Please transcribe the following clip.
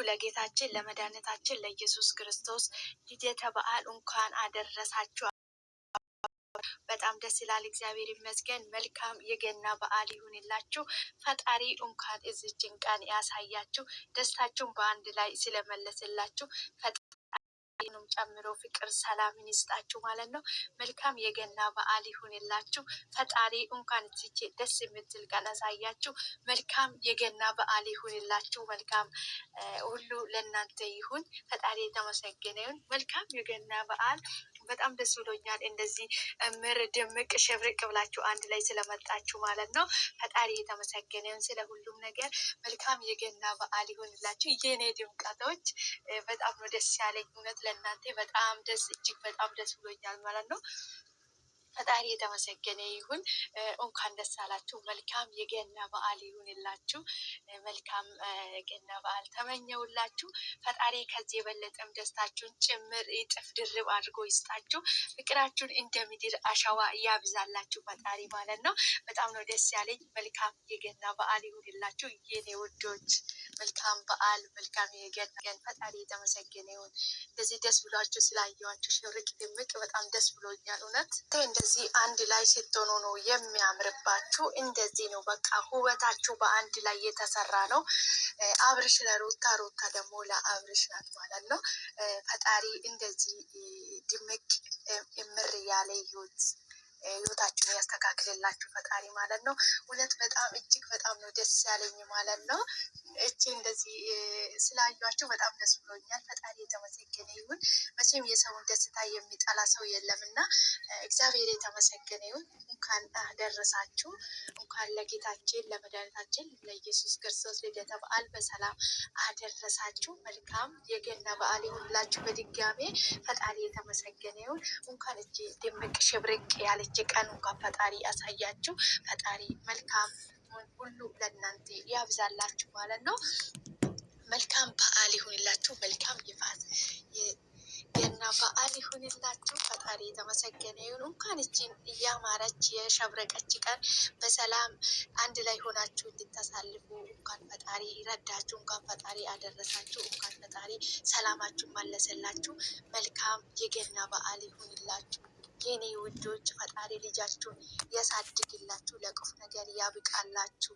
ለጌታችን ለመድኃኒታችን ለኢየሱስ ክርስቶስ ልደተ በዓል እንኳን አደረሳችሁ። በጣም ደስ ይላል። እግዚአብሔር ይመስገን። መልካም የገና በዓል ይሁንላችሁ። ፈጣሪ እንኳን እዚችን ቀን ያሳያችሁ። ደስታችሁን በአንድ ላይ ስለመለስላችሁ ፈጣሪንም ጨምሮ ፍቅር ሰላምን ይስጣችሁ ማለት ነው። መልካም የገና በዓል ይሁንላችሁ። ፈጣሪ እንኳን እዚች ደስ የምትል ቀን ያሳያችሁ። መልካም የገና በዓል ይሁንላችሁ። መልካም ሁሉ ለእናንተ ይሁን። ፈጣሪ የተመሰገነ ይሁን። መልካም የገና በዓል። በጣም ደስ ብሎኛል። እንደዚህ ምር ድምቅ ሸብርቅ ብላችሁ አንድ ላይ ስለመጣችሁ ማለት ነው። ፈጣሪ የተመሰገነ ይሁን ስለ ሁሉም ነገር። መልካም የገና በዓል ይሁንላችሁ የኔ ድምቀቶች። በጣም ነው ደስ ያለኝ እውነት ለእናንተ በጣም ደስ እጅግ በጣም ደስ ብሎኛል ማለት ነው። ፈጣሪ የተመሰገነ ይሁን። እንኳን ደስ አላችሁ። መልካም የገና በዓል ይሁንላችሁ። መልካም ገና በዓል ተመኘውላችሁ። ፈጣሪ ከዚህ የበለጠም ደስታችሁን ጭምር እጥፍ ድርብ አድርጎ ይስጣችሁ። ፍቅራችሁን እንደ ምድር አሸዋ ያብዛላችሁ ፈጣሪ ማለት ነው። በጣም ነው ደስ ያለኝ። መልካም የገና በዓል ይሁንላችሁ የኔ ውዶች። መልካም በዓል፣ መልካም የገና ቀን። ፈጣሪ የተመሰገነ ይሁን። እንደዚህ ደስ ብሏችሁ ስላየኋችሁ ሽብርቅ ድምቅ በጣም ደስ ብሎኛል እውነት። እንደዚህ አንድ ላይ ስትሆኑ ነው የሚያምርባችሁ። እንደዚህ ነው በቃ ውበታችሁ በአንድ ላይ የተሰራ ነው። አብርሽ ለሩታ፣ ሩታ ደግሞ ለአብርሽ ናት ማለት ነው። ፈጣሪ እንደዚህ ድምቅ እምር ያለ ህይወታችሁን ያስተካክልላችሁ ፈጣሪ ማለት ነው። እውነት በጣም እጅግ በጣም ነው ደስ ያለኝ ማለት ነው። እቺ እንደዚህ ስላዩአችሁ በጣም ደስ ብሎኛል። ፈጣሪ የተመሰገነ ይሁን። መቼም የሰውን ደስታ የሚጠላ ሰው የለም እና እግዚአብሔር የተመሰገነ ይሁን። እንኳን አደረሳችሁ። እንኳን ለጌታችን ለመድኃኒታችን ለኢየሱስ ክርስቶስ ልደተ በዓል በሰላም አደረሳችሁ። መልካም የገና በዓል ይሁንላችሁ። በድጋሜ ፈጣሪ የተመሰገነ ይሁን። እንኳን እቺ ድምቅ ሽብርቅ ያለች ቀን እንኳን ፈጣሪ ያሳያችሁ። ፈጣሪ መልካም ሁሉ ለእናንተ ያብዛላችሁ ማለት ነው። መልካም በዓል ይሁንላችሁ። መልካም የገና በዓል ይሁንላችሁ። ፈጣሪ የተመሰገነ ይሁን። እንኳን እቺን እያማረች የሸብረቀች ቀን በሰላም አንድ ላይ ሆናችሁ እንድታሳልፉ እንኳን ፈጣሪ ይረዳችሁ። እንኳን ፈጣሪ አደረሳችሁ። እንኳን ፈጣሪ ሰላማችሁን መለሰላችሁ። መልካም የገና በዓል ይሁንላችሁ የኔ ውዶች። ፈጣሪ ልጃችሁን ያሳድግላችሁ፣ ለክፉ ነገር ያብቃላችሁ።